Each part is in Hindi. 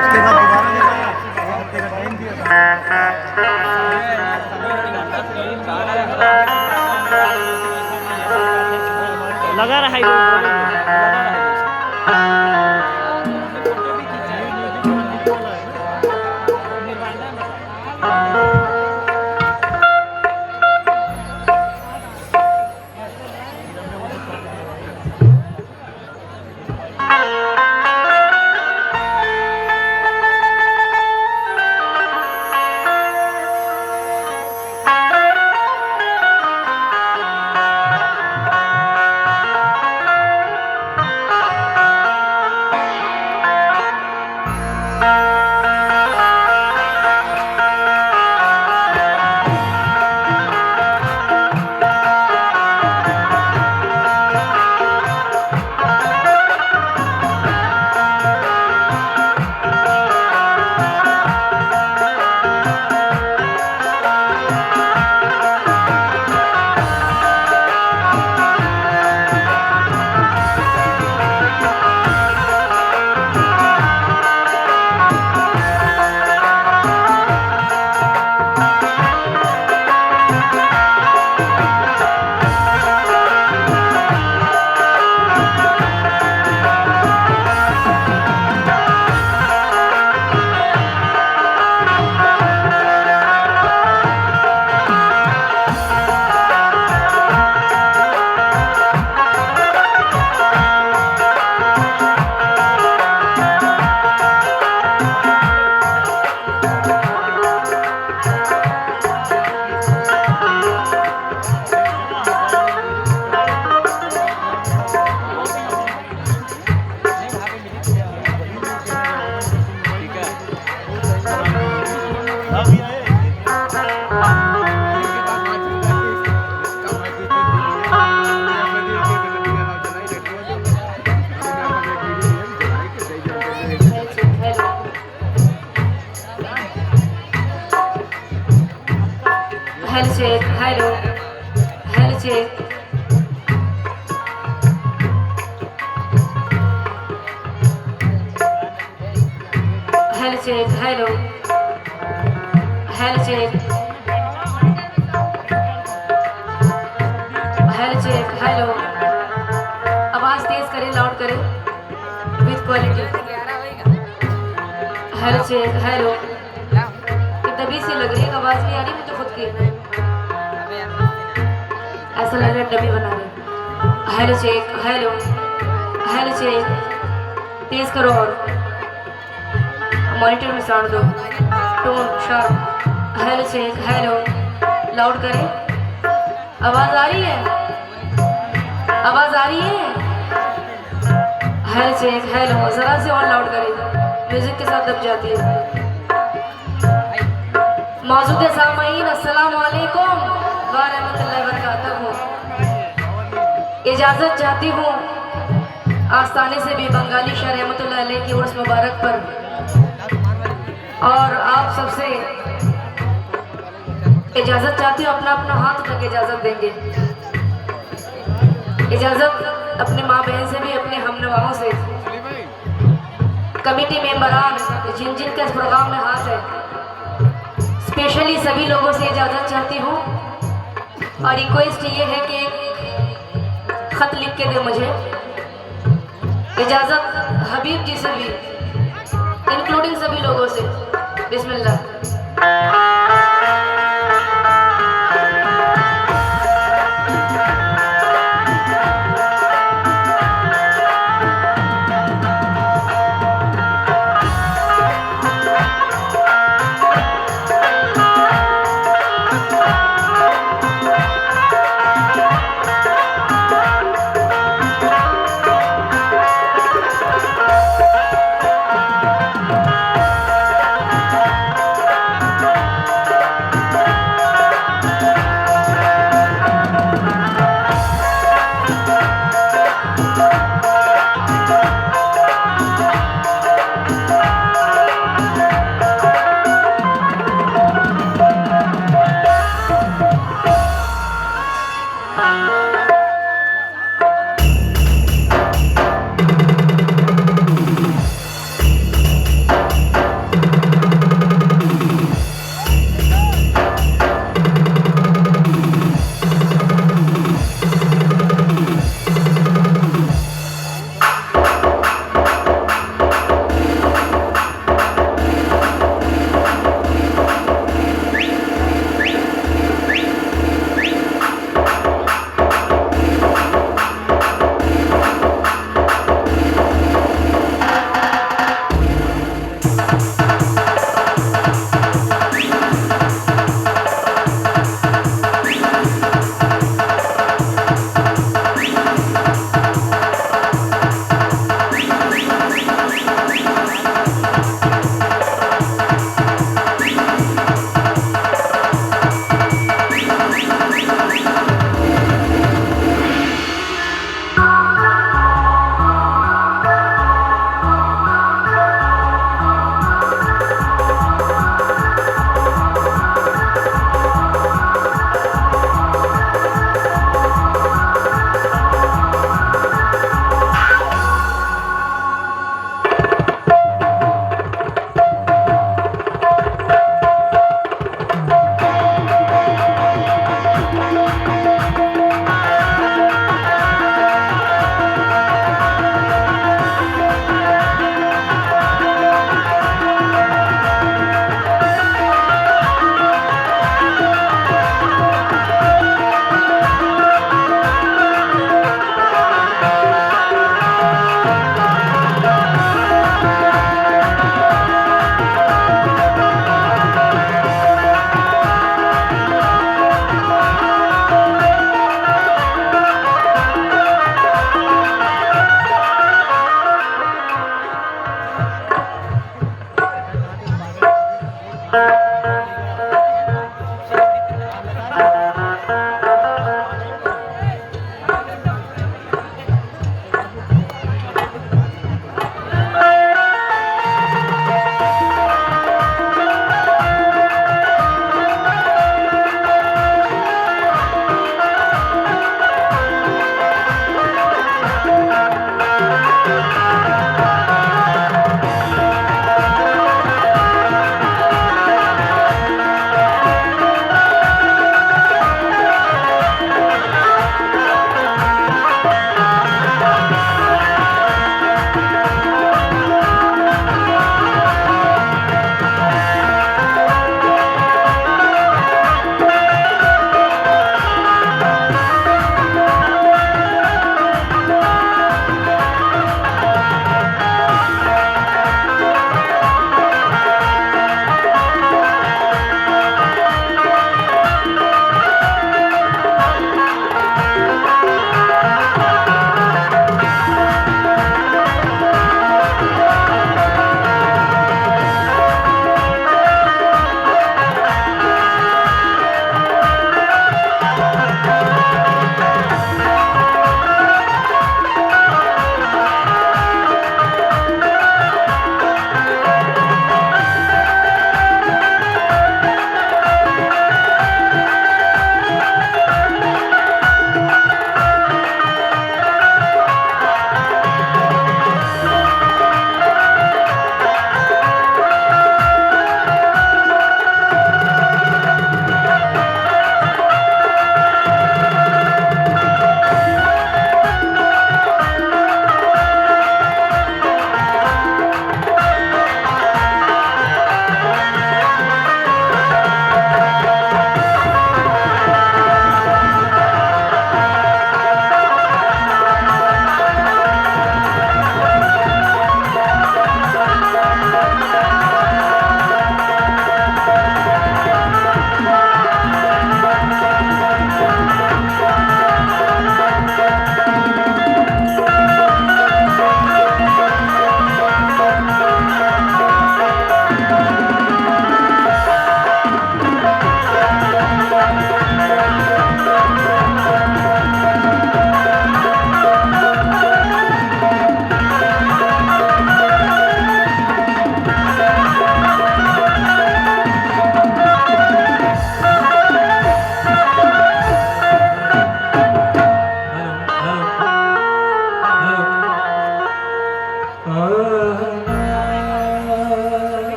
उसके बाद दोबारा देना तेरा टाइम दिया लगा रहा है। Hello check, hello, hello check. Hello check, hello, hello check. Hello check, hello. आवाज तेज करें, लाउड करें, with quality. Hello check, hello. दबी सी लग रही है, आवाज नहीं आ रही मुझे खुद की. ऐसा लग रहा है डबी बना रहे. Hello check, hello, hello check. तेज करो और मॉनिटर में साउंड दो, tone sharp. Hello check, hello, loud करें. आवाज आ रही है, आवाज आ रही है. Hello check, hello. जरा से और लाउड करें, म्यूजिक के साथ दब जाती है. मौजूद सामाईन अस्सलाम वालेकुम व रहमतुल्लाहि व बरकातहू. इजाज़त चाहती हूँ आस्ताने से भी बंगाली शाह रहमतुल्लाह अलैह की उर्स मुबारक पर, और आप सबसे इजाज़त चाहती हूँ. अपना अपना हाथ उठा के इजाज़त देंगे. इजाज़त अपने माँ बहन से भी, अपने हमनवाओं से, कमेटी मेंबरान जिन जिन का इस प्रोग्राम में हाथ है, स्पेशली सभी लोगों से इजाज़त चाहती हूँ. और रिक्वेस्ट ये है कि एक खत लिख के दे मुझे. इजाज़त हबीब जी से भी, इंक्लूडिंग सभी लोगों से. बिस्मिल्लाह.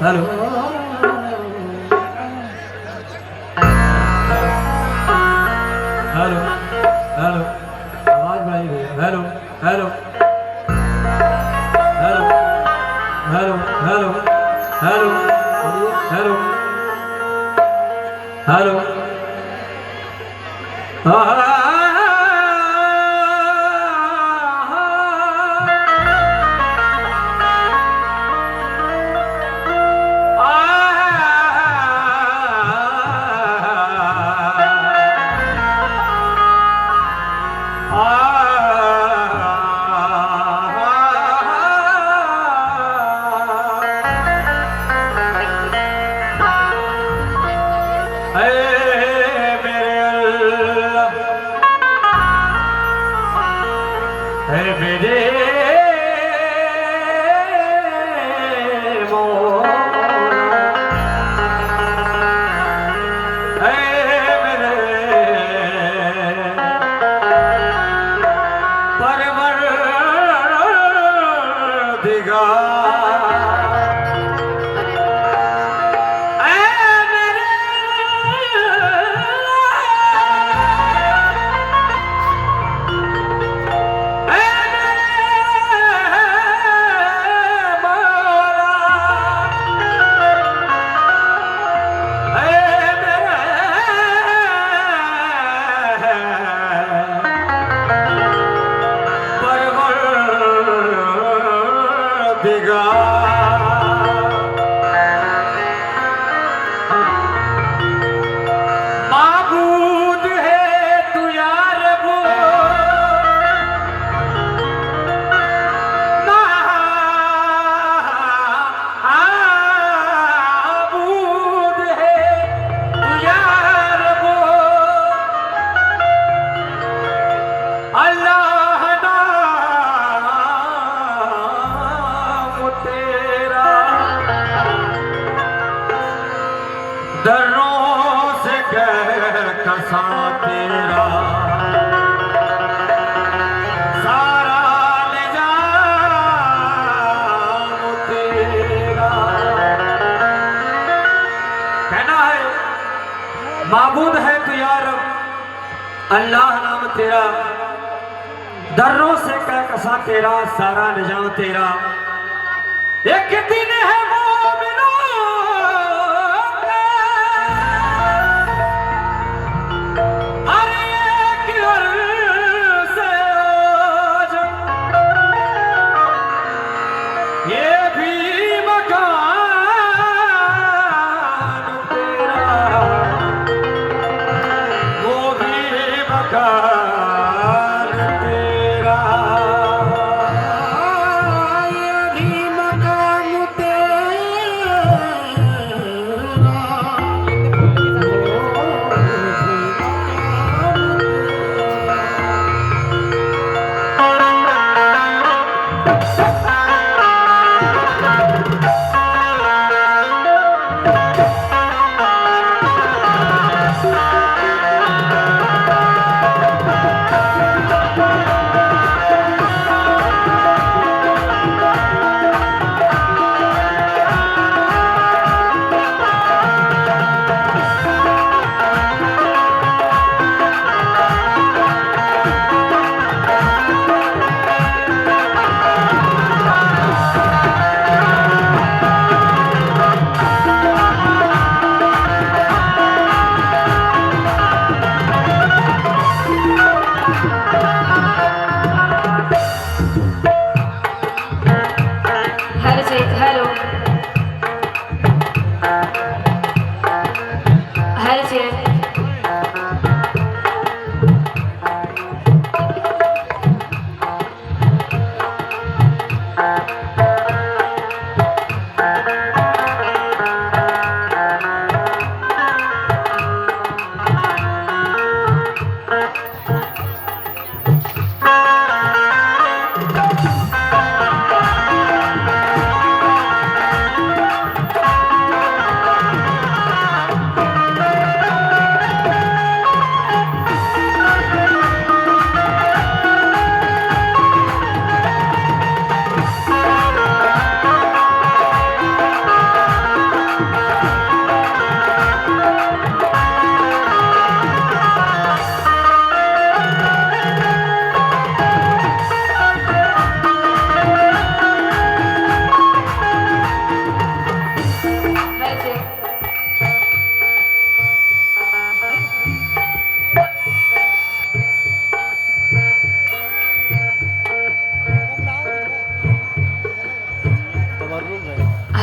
हेलो हेलो हेलो आवाज बढ़ाई भैया hello hello hello hello hello hello hello hello सन तेरा सारा ले जाऊं तेरा। कहना है माबूद है तू या रब, अल्लाह नाम तेरा, दर्रों से कह कसा तेरा, सारा ले जाऊं तेरा। एक दिन है मोमिनों का, हर एक अर्ज़ से आज ये भी मकान तेरा, वो भी मकान तेरा। ये भी मकान hello hello check.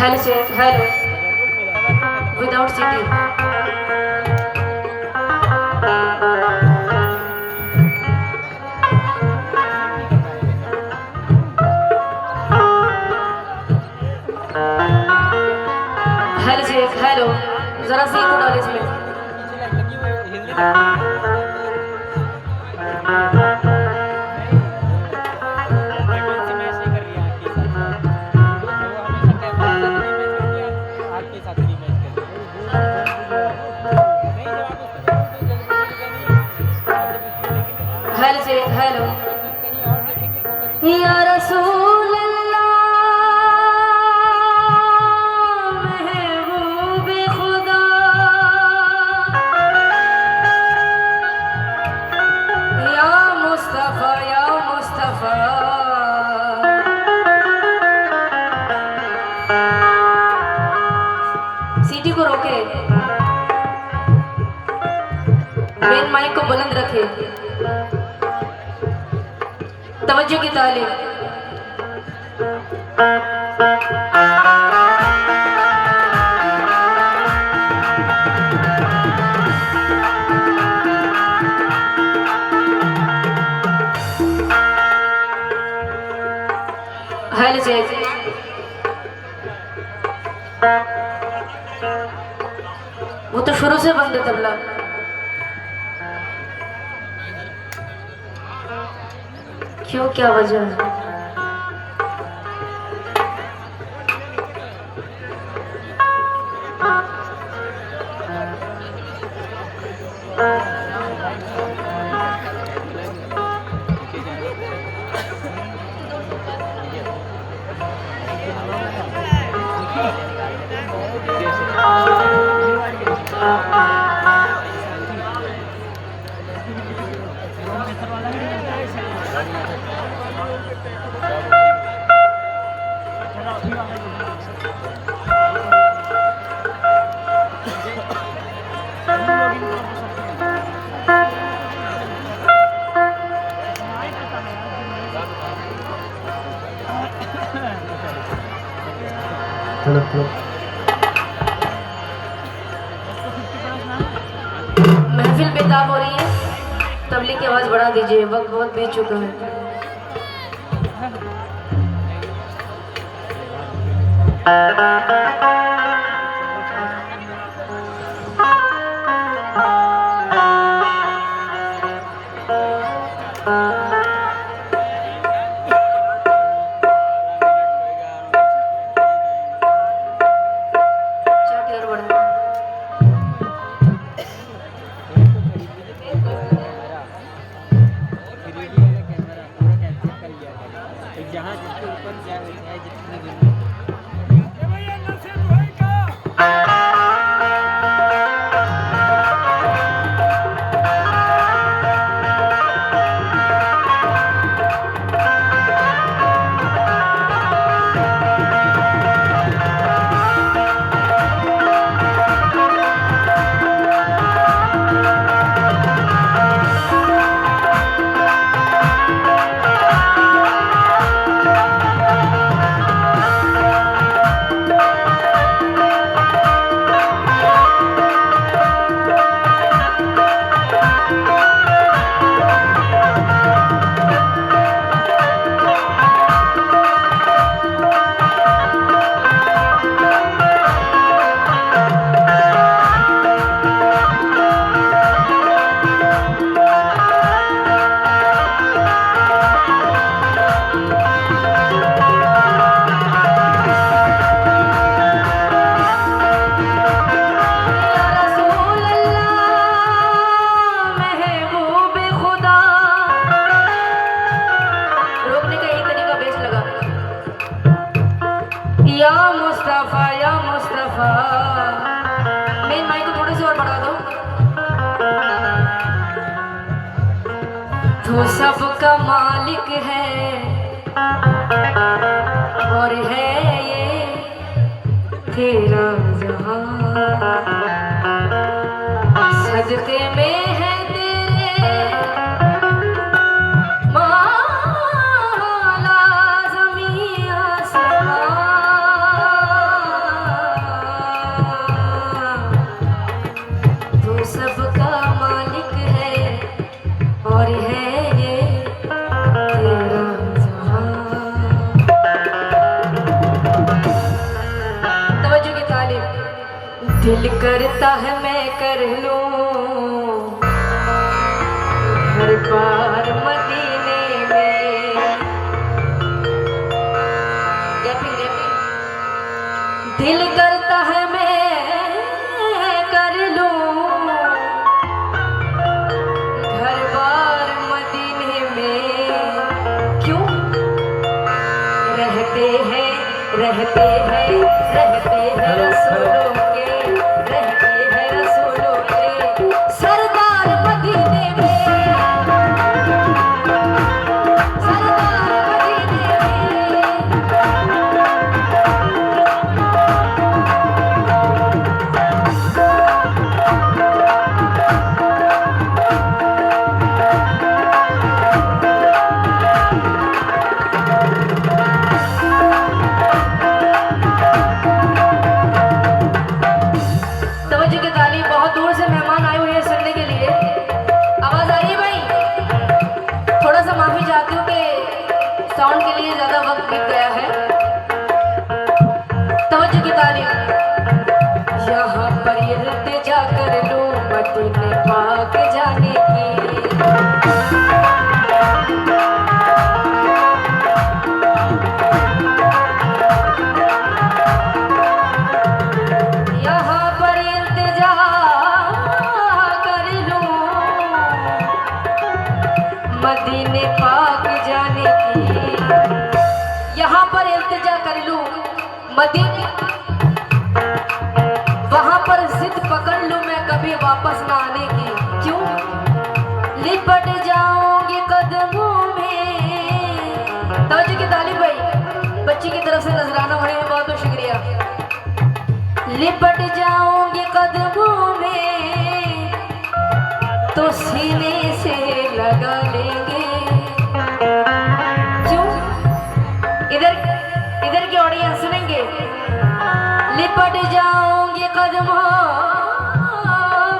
Hello check. Hello without city. Hello check. Hello जरा सी को डाल इसमें। Hello check. हेलो या रसूल अल्लाह महबूबे खुदा, या मुस्तफा या मुस्तफा। सीटी को रोके, मेन माइक को बुलंद रखे, तवज्जो की तालीम। Hello check. वो तो शुरू से बंद है तबला। क्यों, क्या वजह है? महफिल बेताब हो रही है, तबलीग की आवाज़ बढ़ा दीजिए, वक्त बहुत बीत चुका है। जहाँ जिसके ऊपर जाए जितनी मेन माइक को थोड़ी सी और बढ़ा दो। तू सबका मालिक है और है ये तेरा जहां, सदके में है तेरे माला ज़मीं आसमां। तू सबका मालिक है और है ये तेरा जहां। तवज्जो की तालीम। दिल करता है मैं कर लूं हर बार मदीने में। दिल करता है मैं कर लूं हर बार मदीने में। क्यों रहते हैं रहते हैं रहते हैं रसूलों के, रहते हैं रसूलों के सरदार मदीने में, सरदार मदीने में। तवज्जो की तालीम। बहुत दूर से मेहमान आए हुए हैं सुनने के लिए। आवाज आ रही है भाई? थोड़ा सा माफी चाहती हूँ कि साउंड के लिए ज्यादा वक्त बीत गया है। तवज्जो की तालीम। यहाँ पर इल्तिजा कर लूं मदीने पाक जाने की। यहाँ पर इल्तिजा कर लूं मदीने पाक जाने की। यहाँ पर इल्तिजा कर लूं मदीने, वहां पर जिद पकड़ लूं मैं कभी वापस ना आने की। क्यों लिपट जाऊंगी कदमों में। तवज्जो की तालीम भाई। बच्ची की तरफ से नजराना होने में बहुत बहुत शुक्रिया। लिपट जाऊंगी कदमों में तो सीने से लगा लेंगे। क्यों इधर की ऑडियंस सुनेंगे। लिपट जाऊंगी कदमों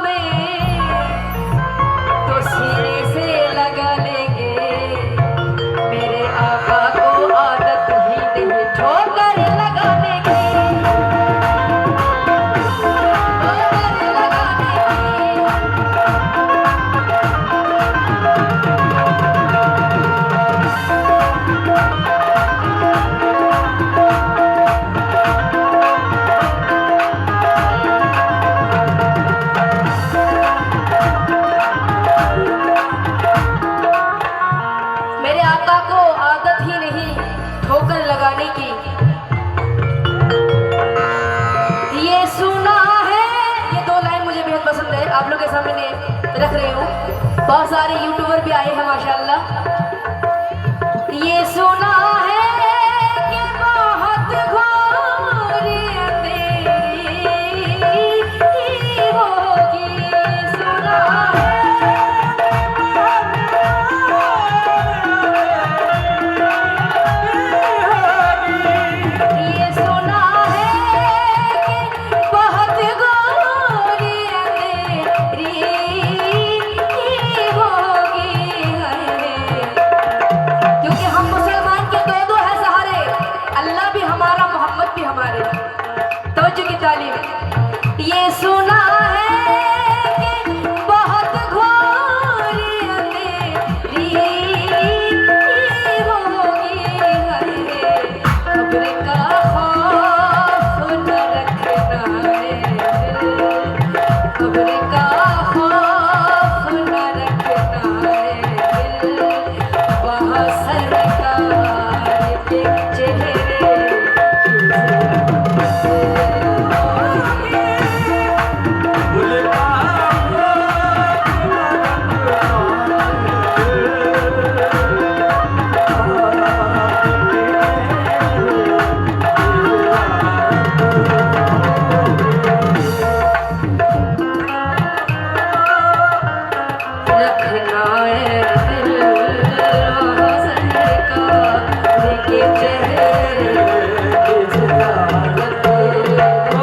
में आप लोग के सामने रख रही हूँ। बहुत सारे यूट्यूबर भी आए हैं माशाल्लाह। ये सुना है कि बहुत घोर अंधेरी होगी, सुना है ये सुना है कि बहुत घोर अंधेरी होगी है। क्योंकि हम मुसलमान के दो है सहारे, अल्लाह भी हमारा, मोहम्मद भी हमारे। तवज्जो की तालीम। ये सुना है कि बहुत घोर अंधेरी होगी है। खबर का खौफ न रखना है, खबर का खौफ न रखना है। वहाँ सरकार के चेहरे रखना है दिल, वहाँ सरकार के चेहरे की ज़ियारत होगी।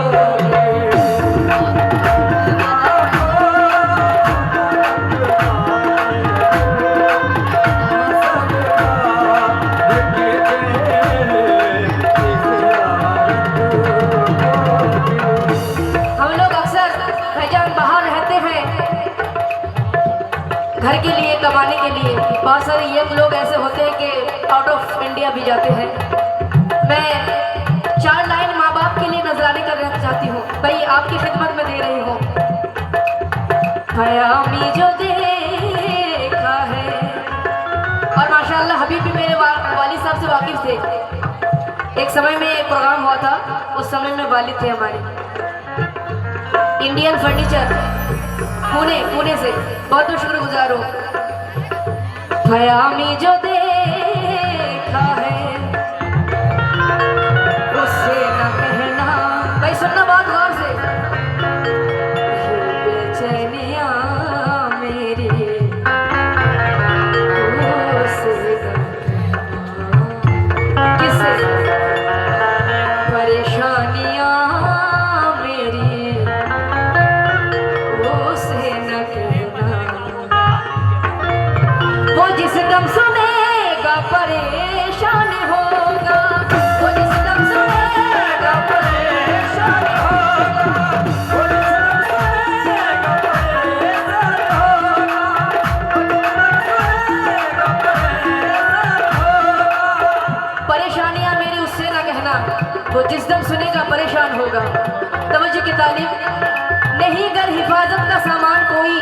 हम लोग अक्सर भाईजान बाहर रहते हैं घर के लिए, कमाने के लिए। बहुत सारे यंग लोग ऐसे होते हैं कि आउट ऑफ इंडिया भी जाते हैं। मैं 4 लाइन माँ बाप के लिए नजराने करना चाहती हूँ भाई, आपकी खिदमत में दे रही हूँ। हयामी जो देखा है, और माशाल्लाह हबीब भी मेरे वालिद साहब से वाकिफ थे। एक समय में एक प्रोग्राम हुआ था, उस समय में वालिद थे हमारे। इंडियन फर्नीचर पुणे से बहुत बहुत शुक्रगुजार हूँ। हयामी जो देखा है उससे न कहना, भाई सुनना बहुत गौर से। ये बेचैनियाँ मेरी उससे न कहना, किससे? परेशानियाँ मेरी उसे न कहना। वो जिस दम सुनेगा परेशान होगा, वो जिस दम सुनेगा परेशान होगा, वो जिस दम सुनेगा परेशान होगा, वो जिस दम सुनेगा परेशान होगा। परेशानियां मेरी उससे ना कहना, वो जिस दम सुनेगा परेशान होगा। तवज्जो की तालीम। नहीं गर हिफाजत का सामान कोई,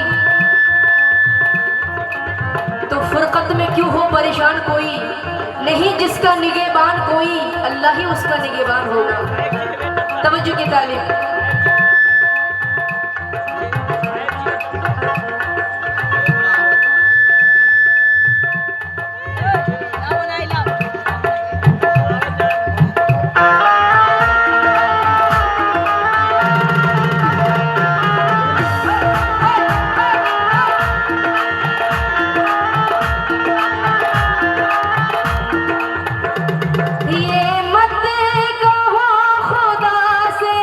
तो फुरकत में क्यों हो परेशान कोई। नहीं जिसका निगहबान कोई, अल्लाह ही उसका निगहबान होगा। तवज्जो की तालीम। ये मत कहो खुदा से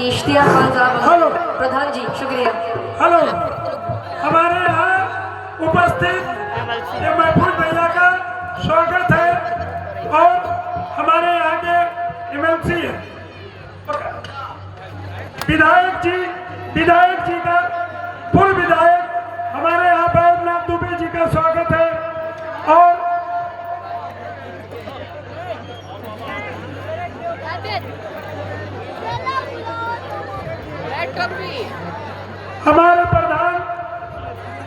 जी इश्तियाक खान साहब हेलो। प्रधान जी शुक्रिया। हेलो, हमारे यहाँ उपस्थित ये महफूज भैया का स्वागत है और हमारे यहाँ के MLC है विधायक जी का पूर्व विधायक हमारे यहाँ बैद्यनाथ दुबे जी का स्वागत है और हमारे प्रधान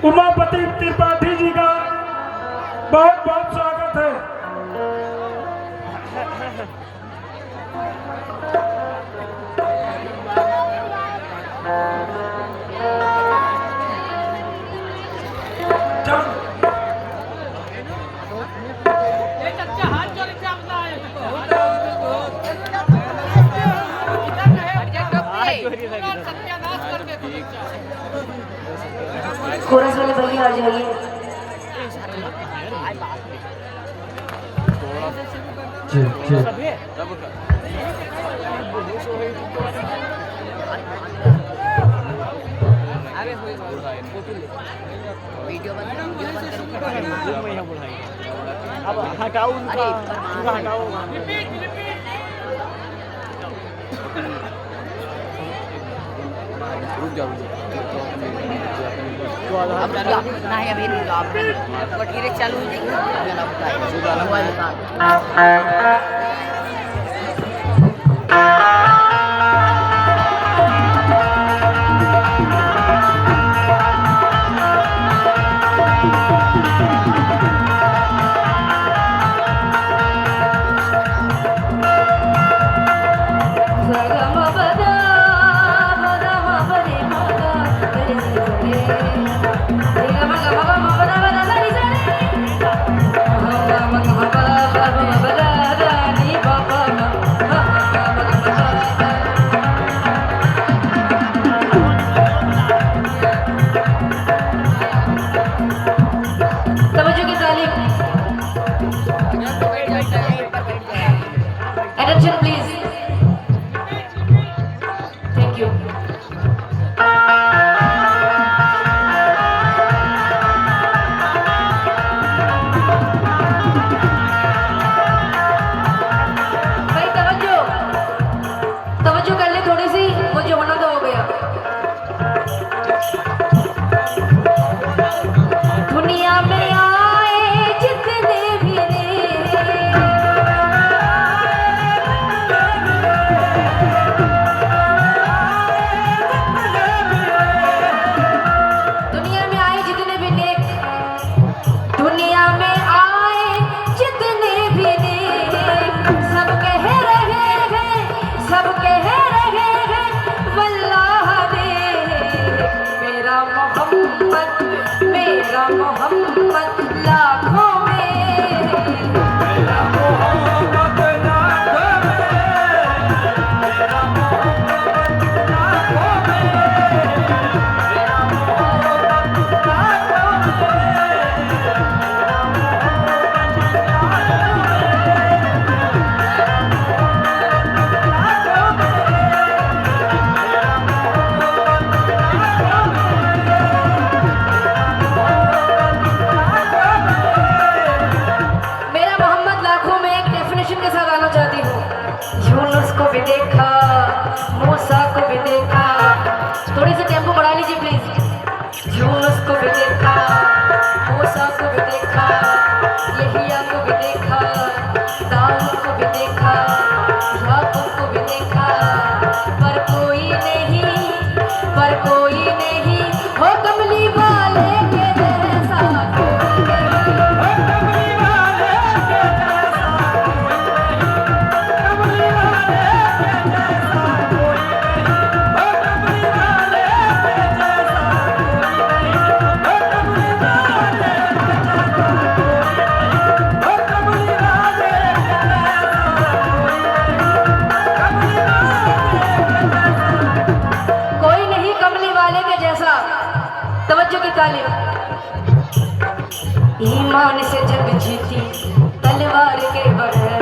उमापति त्रिपाठी जी का बहुत बहुत स्वागत है। कोरस वाले भैया आ जाइए। अब हटाओ उनका हटाओ। नहीं अभी बटीरे चालू हो Attention please. Thank you. भाई तवज्जो कर ले थोड़ी सी, मुझे होना तो हो गया। दुनिया में आए जितने भी मोहम्मद लाखों को भी देखा, मूसा को भी देखा। थोड़ी सी टेम्पो बढ़ा लीजिए प्लीज। यूनुस को भी देखा, मूसा को भी देखा, यहिया को भी देखा, दाऊद को भी देखा, याकूब को भी देखा, पर कोई नहीं हो कमली वाले के जैसा। तवज्जो की तालीम। ईमान से जग जीती तलवार के बगैर।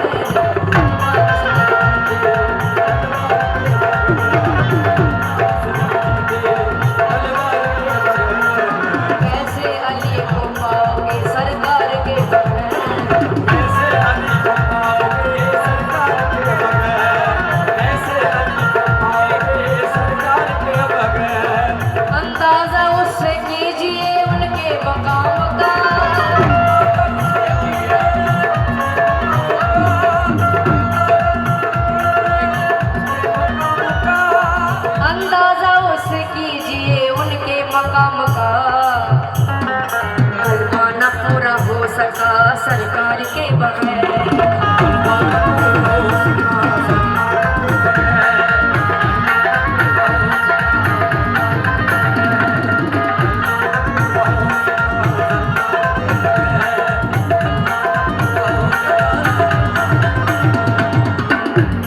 काम का हलवा न पूरा हो सका सरकार के बगैर।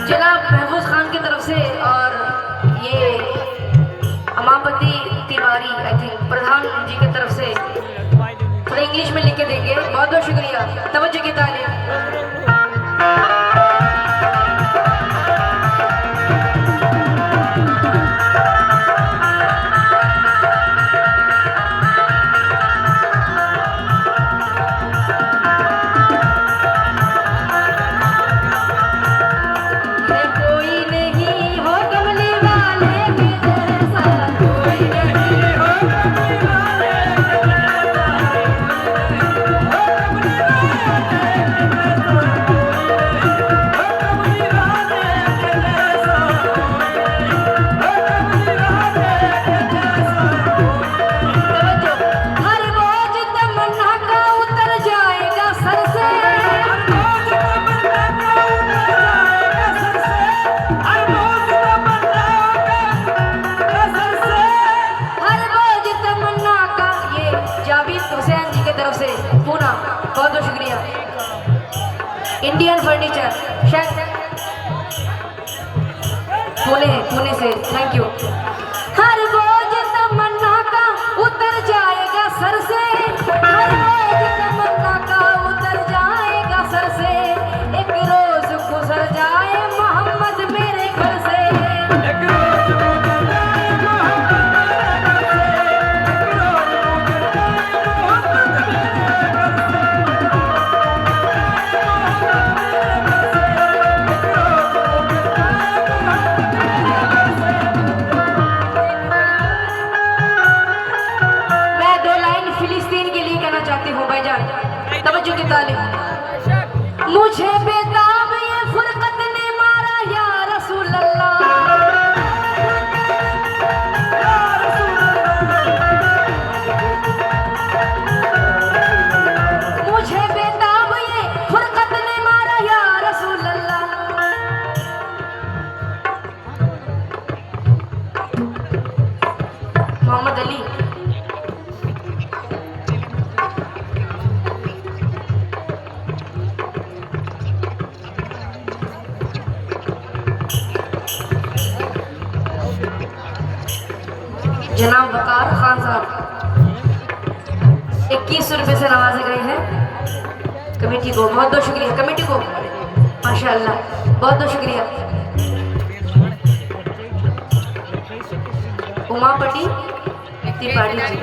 जनाब महफूज खान की तरफ से और ये अमापति तिवारी आई थिंक प्रधान जी की तरफ से थोड़ा इंग्लिश में लिख के देंगे। बहुत बहुत शुक्रिया, तवज्जो की तालीम। इंडियन फर्नीचर पुणे से थैंक यू। हर बोझ तमन्ना का उतर जाएगा सर से, हर बोझ तमन्ना का उतर जाएगा सर से, एक रोज गुजर जाए मोहम्मद मेरे घर से। तवज्जो की तालीम। मुझे बेताब ये फुरकत ने मारा या रसूल अल्लाह, मुझे बेताब ये फुरकत ने मारा या रसूल अल्लाह। मोहम्मद अली जनाब वकार खान साहब 2100 रुपये से नवाजे गए हैं कमेटी को। बहुत बहुत शुक्रिया कमेटी को, माशाअल्लाह बहुत बहुत शुक्रिया। उमापति तिवारी जी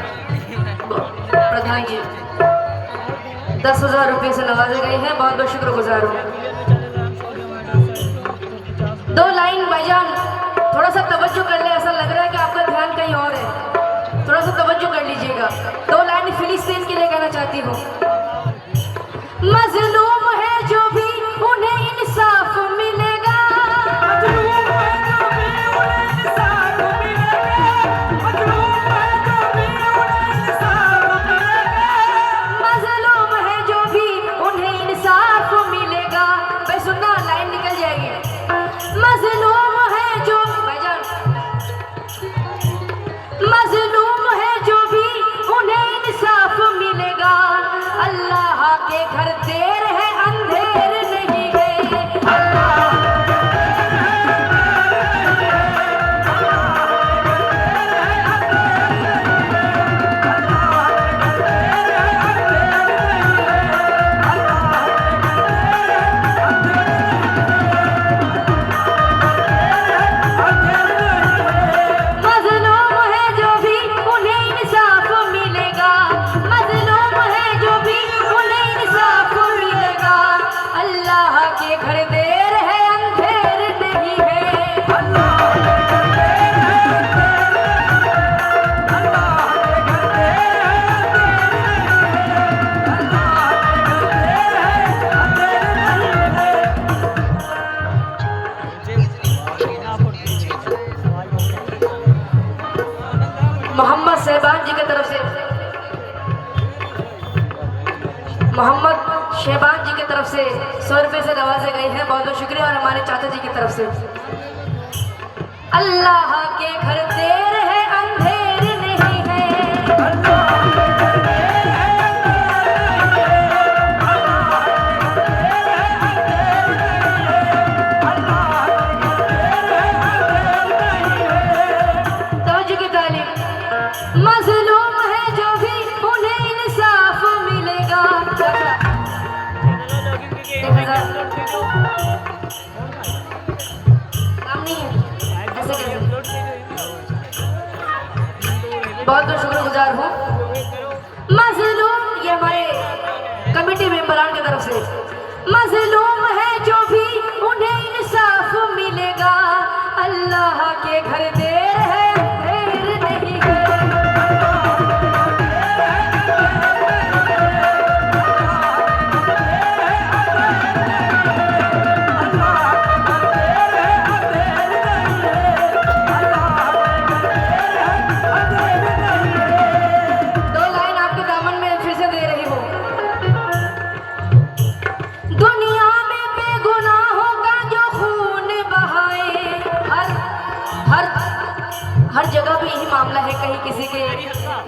प्रधान जी 10,000 रुपये से नवाजे गए हैं, बहुत बहुत शुक्रगुजार हूँ। 2 लाइन भाईजान थोड़ा सा तवज्जो कर ले, ऐसा लग रहा है कि आपका ध्यान कहीं और है, थोड़ा सा तवज्जो कर लीजिएगा। 2 लाइन फिलिस्तीन के लिए कहना चाहती हूँ। मजलूम है जो भी उन्हें इंसाफ मिलेगा, मजलूम है जो भी उन्हें इंसाफ मिलेगा, मजलूम है जो भी उन्हें इंसाफ मिलेगा, मजलूम है जो भी उन्हें इंसाफ मिलेगा। भाई सुनना, लाइन निकल जाएगी। मजलूम है जो मजलूम है जो भी उन्हें इंसाफ मिलेगा, शहबान जी की तरफ से, मोहम्मद शहबान जी की तरफ से 100 रुपए से नवाजे गए हैं, बहुत बहुत शुक्रिया। और हमारे चाचा जी की तरफ से अल्लाह के घर देर है अंधेर नहीं है, तवज्जो की तालीम। मजलूम है जो भी उन्हें इंसाफ मिलेगा। काम नहीं है ऐसे कैसे? बहुत बहुत शुक्रगुजार हूँ। मजलूम, ये हमारे कमेटी मेंबरान की तरफ से, मजलूम है जो भी उन्हें इंसाफ मिलेगा। अल्लाह के घर देर है देर नहीं है। दो लाइन आपके दामन में फिर से दे रही हूँ। दुनिया में बेगुनाहों का जो खून बहाए, हर हर जगह पे यही मामला है। कहीं किसी के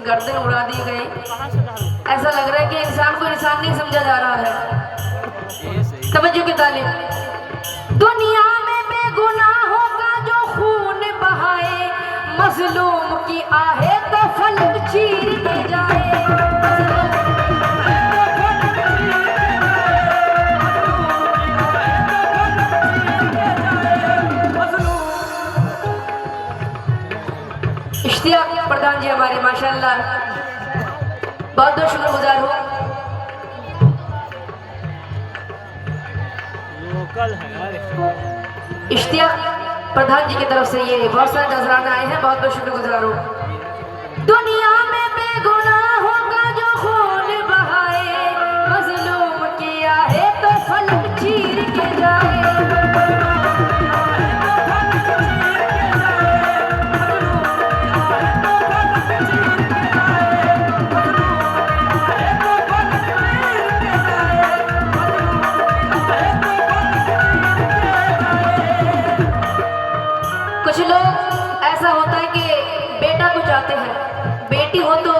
गर्दन उड़ा दिए गए, ऐसा लग रहा है कि इंसान को इंसान नहीं समझा जा रहा है। तवज्जो की तालीम। दुनिया में बेगुनाहों का जो खून बहाए, मजलूम की आहे तो फलक चीर के जाए। इश्तियाक प्रधान जी हमारे, माशाल्लाह बहुत बहुत शुक्रगुजार हूँ। इश्तियाक प्रधान जी की तरफ से ये बहुत सारे नजराना आए हैं, बहुत बहुत शुक्रगुजार हूँ। दुनिया में बेगुनाहों का जो खून बहाए, मजलूम किया है तो फलक चीर के जाए। कुछ लोग ऐसा होता है कि बेटा को चाहते हैं, बेटी हो तो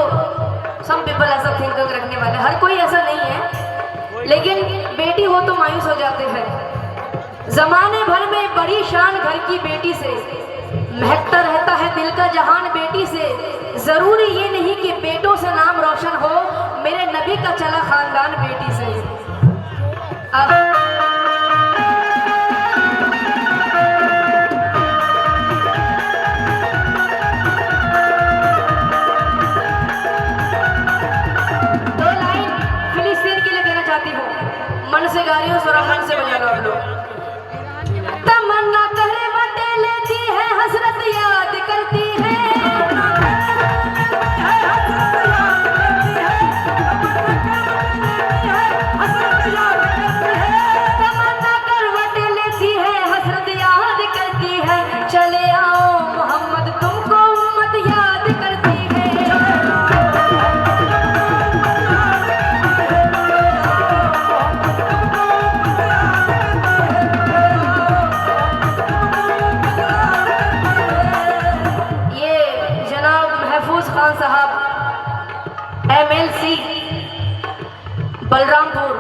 सम पीपल ऐसा थिंकिंग रखने वाले, हर कोई ऐसा नहीं है, लेकिन बेटी हो तो मायूस हो जाते हैं। जमाने भर में बड़ी शान घर की बेटी से, महकता रहता है दिल का जहान बेटी से। जरूरी ये नहीं कि बेटों से नाम रोशन हो, मेरे नबी का चला खानदान बेटी से। मन से गा रही हूँ, थोड़ा मन से बजाना आप लोग। तमन्ना करे बटे लेती है, हसरत याद करती है, तमन्ना कर बटे लेती है, हसरत याद करती है। चले आओ मोहम्मद तुमको उम्मत याद करती है। खान साहब MLC बलरामपुर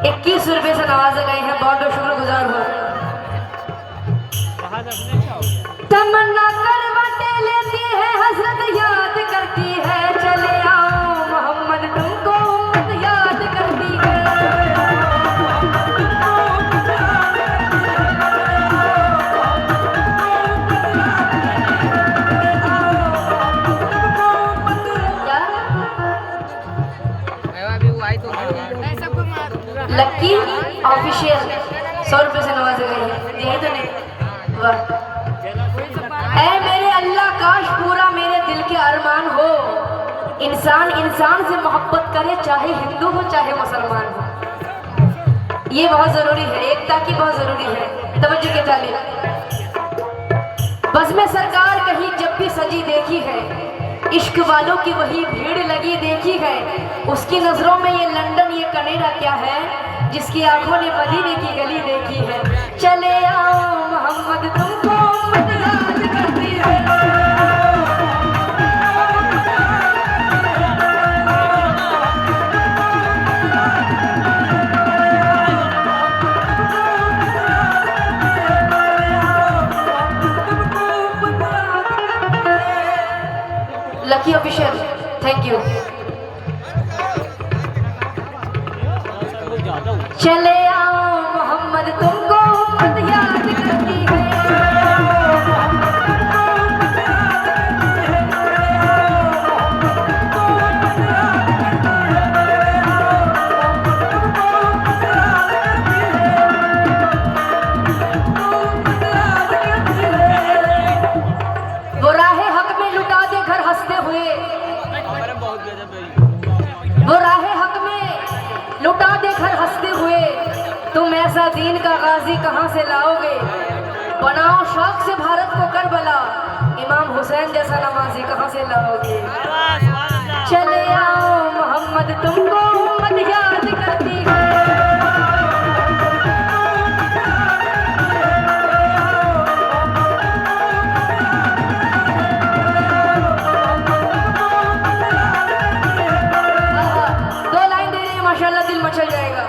21 रुपए से नवाजे गए हैं, बहुत बहुत शुक्रगुजार हूँ। तमन्ना करवटे लेती है, हसरत याद करती है। चले आओ मोहम्मद तुमको उम्मत याद करती है। लक्की ऑफिशियल 100 रुपए से नवाजे गए हैं, यही तो नहीं। वाह। ऐ मेरे अल्लाह, काश पूरा मेरे दिल के अरमान हो, इंसान इंसान से मोहब्बत करे, चाहे हिंदू हो चाहे मुसलमान हो। ये बहुत जरूरी है, एकता की बहुत जरूरी है। तवज्जो की तालीम। बज़्म सरकार कहीं जब भी सजी देखी है, इश्क वालों की वही भीड़ लगी देखी है, उसकी नजरों में ये लंदन ये कनाडा क्या है, जिसकी आंखों ने मदीने की गली देखी है। चले आओ मोहम्मद तुमको उम्मत याद करती है। Lucky official, thank you. चले आओ मोहम्मद तुमको उम्मत याद करती है। वो राहे हक में लुटा दे घर हंसते हुए, वो राहे हक में लुटा दे घर हंसते हुए, तुम ऐसा दीन का गाजी कहाँ से लाओगे। बनाओ शौक से भारत को करबला, इमाम हुसैन जैसा नमाजी कहाँ से लाओगे। चले आओ मोहम्मद तुमको उम्मत याद करती है। दो लाइन दे रही है, माशाल्लाह दिल मचल जाएगा।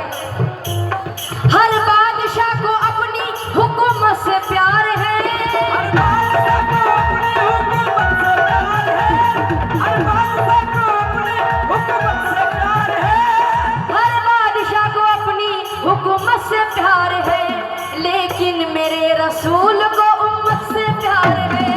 हर बादशाह को अपनी हुकूमत से प्यार है, हर बादशाह को अपनी हुकूमत से प्यार है, हर बादशाह को अपनी हुकूमत से प्यार है, हर बादशाह को अपनी हुकूमत से प्यार है, लेकिन मेरे रसूल को उम्मत से प्यार है।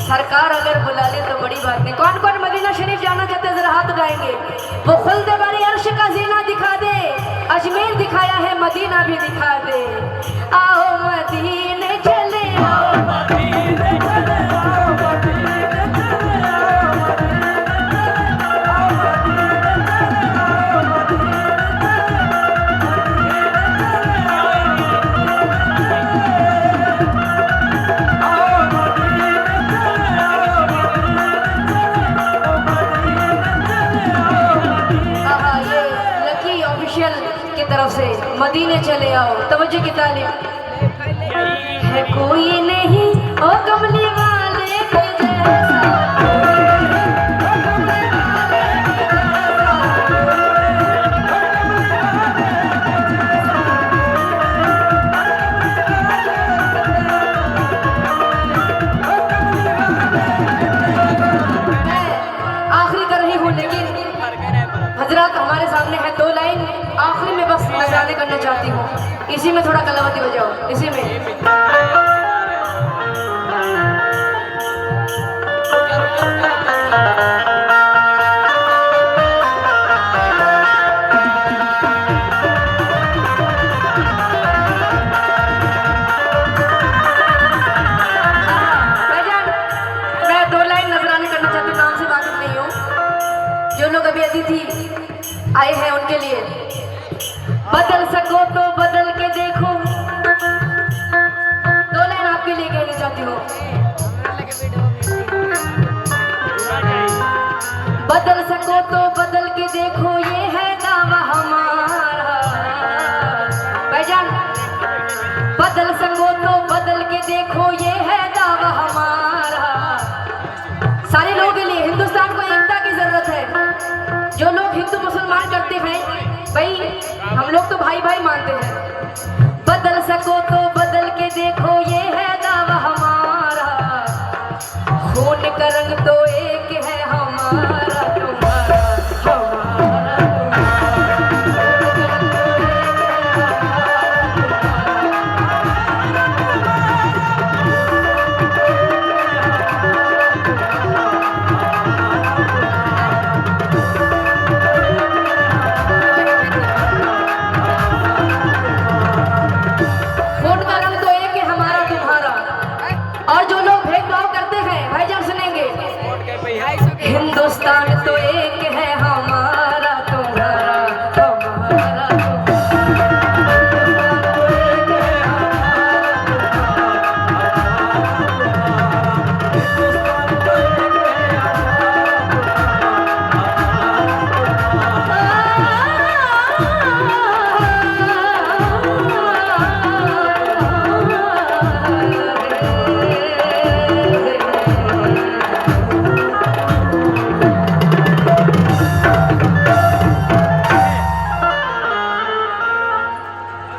सरकार अगर बुला ले तो बड़ी बात नहीं। कौन कौन मदीना शरीफ जाना चाहते हैं, जरा हाथ उठाएंगे। वो खुल्द बारी अर्श का जीना दिखा दे, अजमेर दिखाया है मदीना भी दिखा दे। आओ मदीने चले आओ, मदीने चले आओ, मदीने चले आओ, की तरफ से मदीने चले आओ। तवज्जो की तालीम है। कोई नहीं ओ कमली वाले के जैसा, आखिरी कर रही हूँ, लेकिन हजरत हमारे सामने है दो लाइन आखिरी में बस नजराने करना चाहती हूँ। इसी में थोड़ा कलावती हो जाओ, इसी में। मैं दो लाइन नजराने करना चाहती हूँ, नाम से वाकिफ नहीं हूँ। जो लोग अभी अतिथि आए हैं उनके लिए, बदल सको तो बदल के देखो। दो लाइन आपके लिए कहना चाहती हूँ। बदल सको तो बदल के देखो, ये है दावा हमारा। भाईजान, बदल सको तो बदल के देखो,